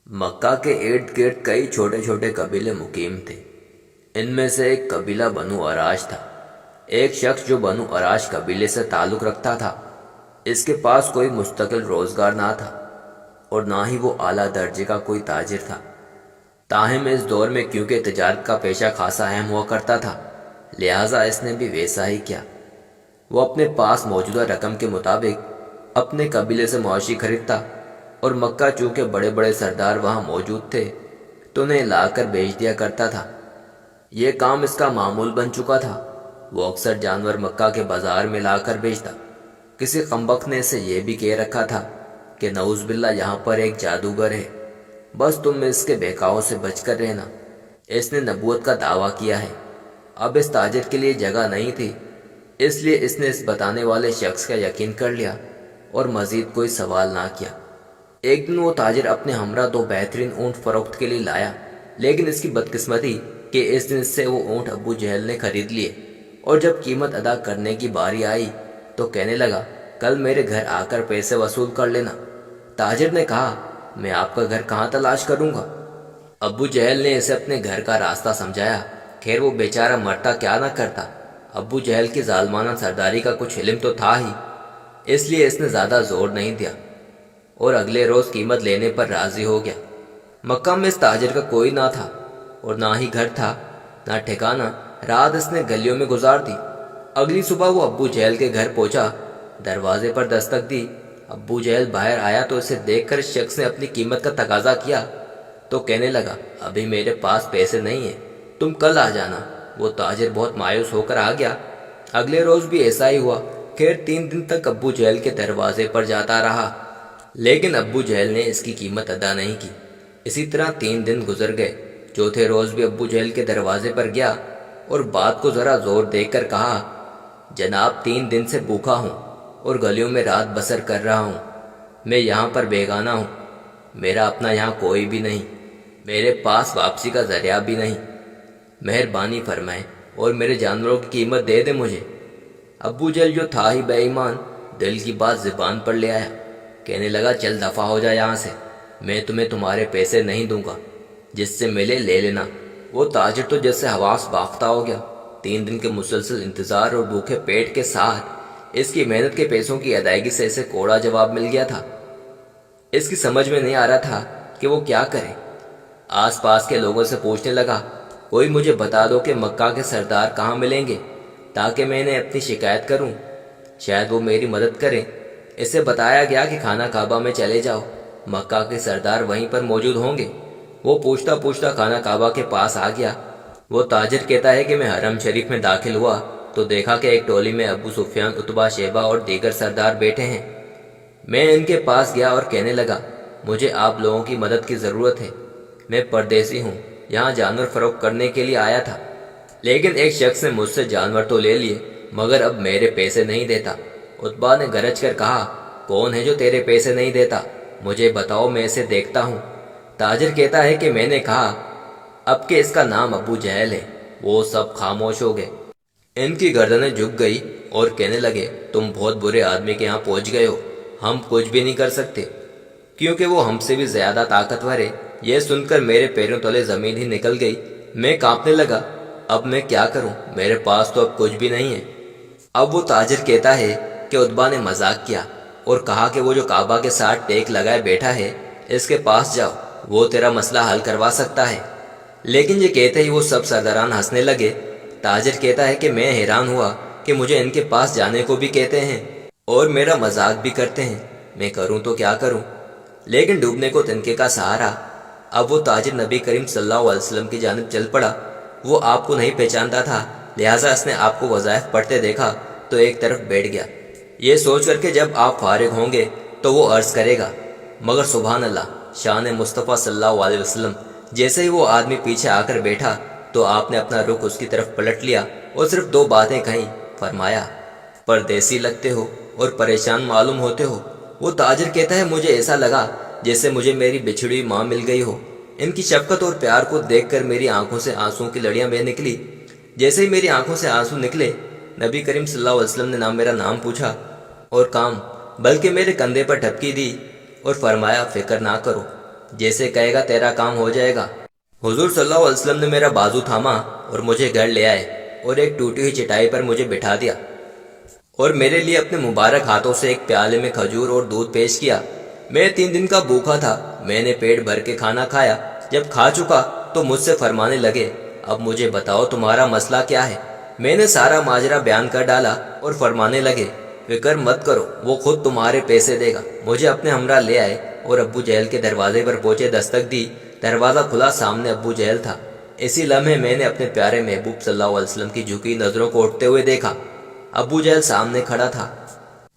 मक्का के इर्द गिर्द कई छोटे छोटे कबीले मुकीम थे। इनमें से एक कबीला बनु अराश था। एक शख्स जो बनु अराश कबीले से ताल्लुक़ रखता था, इसके पास कोई मुस्तकिल रोज़गार ना था और ना ही वो आला दर्जे का कोई ताजिर था। ताहम इस दौर में क्योंकि तिजारत का पेशा खासा अहम हुआ करता था, लिहाजा इसने भी वैसा ही किया। वो अपने पास मौजूदा रकम के मुताबिक अपने कबीले से मवेशी खरीदता और मक्का चूँकि बड़े बड़े सरदार वहाँ मौजूद थे तो उन्हें लाकर बेच दिया करता था। ये काम इसका मामूल बन चुका था। वो अक्सर जानवर मक्का के बाजार में लाकर बेचता। किसी कमबख्त ने इसे ये भी कह रखा था कि नऊज़ बिल्ला यहाँ पर एक जादूगर है, बस तुम इसके बहकावों से बचकर रहना। इसने नबूवत का दावा किया है। अब इस ताजिर के लिए जगह नहीं थी, इसलिए इसने इस बताने वाले शख्स का यकीन कर लिया और मज़ीद कोई सवाल ना किया। एक दिन वो ताजिर अपने हमरा दो बेहतरीन ऊँट फरोख्त के लिए लाया, लेकिन इसकी बदकिस्मती कि इस दिन से वो ऊँट अबू जहल ने खरीद लिए और जब कीमत अदा करने की बारी आई तो कहने लगा, कल मेरे घर आकर पैसे वसूल कर लेना। ताजिर ने कहा, मैं आपका घर कहाँ तलाश करूँगा। अबू जहल ने इसे अपने घर का रास्ता समझाया। खैर वो बेचारा मरता क्या ना करता। अबू जहल की जालमाना सरदारी का कुछ इल्म तो था ही, इसलिए इसने ज़्यादा जोर नहीं दिया और अगले रोज़ कीमत लेने पर राज़ी हो गया। मक्का में इस ताजिर का कोई ना था और ना ही घर था ना ठिकाना। रात इसने गलियों में गुजार दी। अगली सुबह वो अब्बू जहल के घर पहुंचा। दरवाजे पर दस्तक दी। अब्बू जहल बाहर आया तो इसे देखकर इस शख्स ने अपनी कीमत का तकाजा किया तो कहने लगा, अभी मेरे पास पैसे नहीं है, तुम कल आ जाना। वो ताजिर बहुत मायूस होकर आ गया। अगले रोज़ भी ऐसा ही हुआ। खैर 3 दिन तक अब्बू जहल के दरवाजे पर जाता रहा, लेकिन अब्बू जहल ने इसकी कीमत अदा नहीं की। इसी तरह 3 दिन गुजर गए। चौथे रोज़ भी अब्बू जहल के दरवाजे पर गया और बात को ज़रा जोर देकर कहा, जनाब 3 दिन से भूखा हूँ और गलियों में रात बसर कर रहा हूँ। मैं यहाँ पर बेगाना हूँ, मेरा अपना यहाँ कोई भी नहीं, मेरे पास वापसी का जरिया भी नहीं। मेहरबानी फरमाएं और मेरे जानवरों की कीमत दे दे मुझे। अब्बू जहल जो था ही बेईमान, दिल की बात ज़ुबान पर ले आया। कहने लगा, चल दफ़ा हो जा यहाँ से, मैं तुम्हें तुम्हारे पैसे नहीं दूंगा, जिससे मिले ले लेना। वो ताजिर तो जैसे हवास बाख्ता हो गया। 3 दिन के मुसलसल इंतज़ार और भूखे पेट के साथ इसकी मेहनत के पैसों की अदायगी से इसे कोड़ा जवाब मिल गया था। इसकी समझ में नहीं आ रहा था कि वो क्या करे। आस पास के लोगों से पूछने लगा, कोई मुझे बता दो कि मक्का के सरदार कहाँ मिलेंगे ताकि मैं इन्हें अपनी शिकायत करूं, शायद वो मेरी मदद करें। इसे बताया गया कि खाना काबा में चले जाओ, मक्का के सरदार वहीं पर मौजूद होंगे। वो पूछता पूछता खाना काबा के पास आ गया। वो ताजिर कहता है कि मैं हरम शरीफ में दाखिल हुआ तो देखा कि एक टोली में अबू सुफियान, उतबा, शेबा और दीगर सरदार बैठे हैं। मैं इनके पास गया और कहने लगा, मुझे आप लोगों की मदद की ज़रूरत है। मैं परदेसी हूँ, यहाँ जानवर फरोख्त करने के लिए आया था, लेकिन एक शख्स ने मुझसे जानवर तो ले लिए मगर अब मेरे पैसे नहीं देता। उतबा ने गरज कर कहा, कौन है जो तेरे पैसे नहीं देता, मुझे बताओ, मैं इसे देखता हूँ। ताजिर कहता है कि मैंने कहा अब कि इसका नाम अबू जहल है। वो सब खामोश हो गए। इनकी गर्दनें झुक गई और कहने लगे, तुम बहुत बुरे आदमी के यहाँ पहुँच गए हो, हम कुछ भी नहीं कर सकते क्योंकि वो हमसे भी ज़्यादा ताकतवर है। यह सुनकर मेरे पैरों तले ज़मीन ही निकल गई। मैं कांपने लगा। अब मैं क्या करूं, मेरे पास तो अब कुछ भी नहीं है। अब वो ताजिर कहता है कि उतबा ने मजाक किया और कहा कि वो जो काबा के साथ टेक लगाए बैठा है, इसके पास जाओ, वो तेरा मसला हल करवा सकता है। लेकिन ये कहते ही वो सब सरदारान हंसने लगे। ताजिर कहता है कि मैं हैरान हुआ कि मुझे इनके पास जाने को भी कहते हैं और मेरा मजाक भी करते हैं। मैं करूं तो क्या करूं, लेकिन डूबने को तिनके का सहारा। अब वो ताजिर नबी करीम सल्लल्लाहु अलैहि वसल्लम की जानिब चल पड़ा। वो आपको नहीं पहचानता था, लिहाजा इसने आपको वज़ाइफ पढ़ते देखा तो एक तरफ बैठ गया, ये सोच कर के जब आप फारिग होंगे तो वो अर्ज़ करेगा। मगर सुभान अल्लाह, शान मुस्तफ़ा सल्लल्लाहु अलैहि वसल्लम। जैसे ही वो आदमी पीछे आकर बैठा तो आपने अपना रुख उसकी तरफ पलट लिया और सिर्फ 2 बातें कहीं। फरमाया, परदेसी लगते हो और परेशान मालूम होते हो। वो ताजिर कहता है, मुझे ऐसा लगा जैसे मुझे मेरी बिछड़ी माँ मिल गई हो। इनकी शफकत और प्यार को देखकर मेरी आंखों से आंसुओं की लड़ियां बह निकली। जैसे ही मेरी आंखों से आंसू निकले, नबी करीम सल्लल्लाहु अलैहि वसल्लम ने ना मेरा नाम पूछा और काम, बल्कि मेरे कंधे पर ठपकी दी और फरमाया, फिक्र ना करो, जैसे कहेगा तेरा काम हो जाएगा। हुजूर सल्लल्लाहु अलैहि वसल्लम ने मेरा बाजू थामा और मुझे घर ले आए और एक टूटी हुई चटाई पर मुझे बिठा दिया और मेरे लिए अपने मुबारक हाथों से एक प्याले में खजूर और दूध पेश किया। मैं 3 दिन का भूखा था। मैंने पेट भर के खाना खाया। जब खा चुका तो मुझसे फरमाने लगे, अब मुझे बताओ तुम्हारा मसला क्या है। मैंने सारा माजरा बयान कर डाला और फरमाने लगे, फिक्र मत करो, वो खुद तुम्हारे पैसे देगा। मुझे अपने हमरा ले आए और अब्बू जहल के दरवाजे पर पहुंचे। दस्तक दी, दरवाज़ा खुला, सामने अब्बू जहल था। इसी लम्हे मैंने अपने प्यारे महबूब सल्लल्लाहु अलैहि वसल्लम की झुकी नज़रों को उठते हुए देखा। अब्बू जहल सामने खड़ा था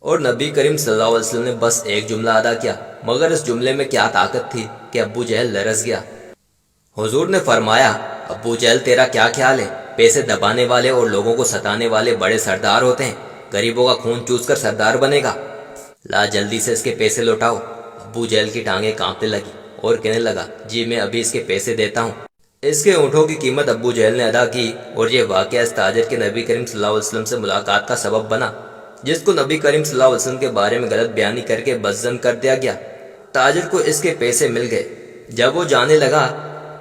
और नबी करीम सल्लल्लाहु अलैहि वसल्लम ने बस एक जुमला अदा किया, मगर इस जुमले में क्या ताकत थी कि अब्बू जहल लरस गया। हुजूर ने फरमाया, अब्बू जहल तेरा क्या ख्याल है? पैसे दबाने वाले और लोगों को सताने वाले बड़े सरदार होते हैं, गरीबों का खून चूस कर सरदार बनेगा। ला जल्दी से इसके पैसे लौटाओ। अब्बू जहल की टांगें कांपने लगी और कहने लगा, जी मैं अभी इसके पैसे देता हूँ। इसके ऊँटों की कीमत अब्बू जहल ने अदा की और ये वाक़या इस ताजिर के नबी करीम सल्लल्लाहु अलैहि वसल्लम से मुलाकात का सबब बना, जिसको नबी करीम सल्लल्लाहु अलैहि वसल्लम के बारे में गलत बयानी करके बदजन कर दिया गया। ताजिर को इसके पैसे मिल गए। जब वो जाने लगा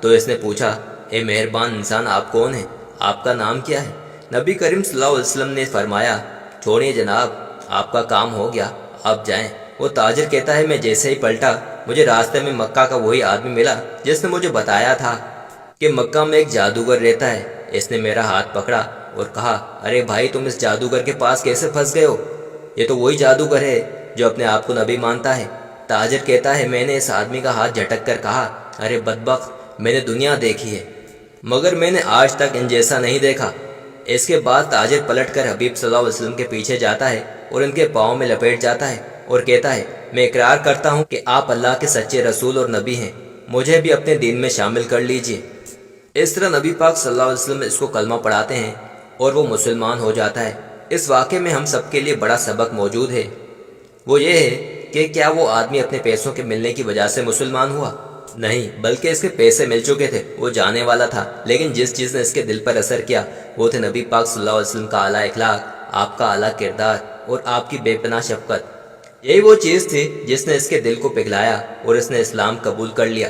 तो इसने पूछा, ए मेहरबान इंसान, आप कौन हैं? आपका नाम क्या है? नबी करीम सल्लल्लाहु अलैहि वसल्लम ने फरमाया, छोड़िए जनाब, आपका काम हो गया, आप जाएं। वो ताजिर कहता है, मैं जैसे ही पलटा मुझे रास्ते में मक्का का वही आदमी मिला जिसने मुझे बताया था कि मक्का में एक जादूगर रहता है। इसने मेरा हाथ पकड़ा और कहा, अरे भाई तुम इस जादूगर के पास कैसे फंस गए हो? ये तो वही जादूगर है जो अपने आप को नबी मानता है। ताजिर कहता है, मैंने इस आदमी का हाथ झटक कर कहा, अरे बदबख्त, मैंने दुनिया देखी है मगर मैंने आज तक इन जैसा नहीं देखा। इसके बाद ताजिर पलट कर हबीब सल्लल्लाहु अलैहि वसल्लम के पीछे जाता है और इनके पाँव में लपेट जाता है और कहता है, मैं इकरार करता हूँ कि आप अल्लाह के सच्चे रसूल और नबी हैं, मुझे भी अपने दीन में शामिल कर लीजिए। इस तरह नबी पाक सल्लल्लाहु अलैहि वसल्लम इसको कलमा पढ़ाते हैं और वो मुसलमान हो जाता है। इस वाक़े में हम सब के लिए बड़ा सबक मौजूद है। वो ये है कि क्या वो आदमी अपने पैसों के मिलने की वजह से मुसलमान हुआ? नहीं, बल्कि इसके पैसे मिल चुके थे, वो जाने वाला था, लेकिन जिस चीज़ ने इसके दिल पर असर किया वो थे नबी पाक सल्लल्लाहु अलैहि वसल्लम का आला इखलाक, आपका आला किरदार और आपकी बेपनाह शफकत। यही वो चीज़ थी जिसने इसके दिल को पिघलाया और इसने इस्लाम कबूल कर लिया।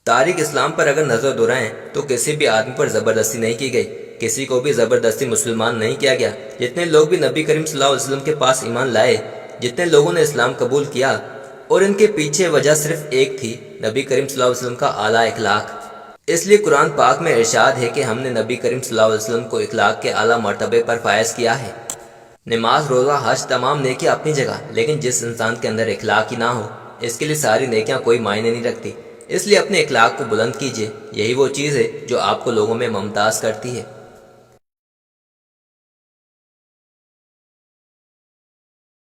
तारीख इस्लाम पर अगर नज़र दोहराएं तो किसी भी आदमी पर ज़बरदस्ती नहीं की गई, किसी को भी ज़बरदस्ती मुसलमान नहीं किया गया। जितने लोग भी नबी करीम सल्लल्लाहु अलैहि वसल्लम के पास ईमान लाए, जितने लोगों ने इस्लाम कबूल किया, और इनके पीछे वजह सिर्फ एक थी, नबी करीम सल्लल्लाहु अलैहि वसल्लम का आला इखलाक। इसलिए कुरान पाक में इरशाद है कि हमने नबी करीम सल्लल्लाहु अलैहि वसल्लम को इखलाक के आला मर्तबे पर फायज किया है। नमाज, रोज़ा, हज, तमाम नेकियां अपनी जगह, लेकिन जिस इंसान के अंदर इखलाक ही ना हो, इसके लिए सारी नेकियां कोई मायने नहीं रखती। इसलिए अपने इखलाक को बुलंद कीजिए, यही वो चीज़ है जो आपको लोगों में मुमताज़ करती है।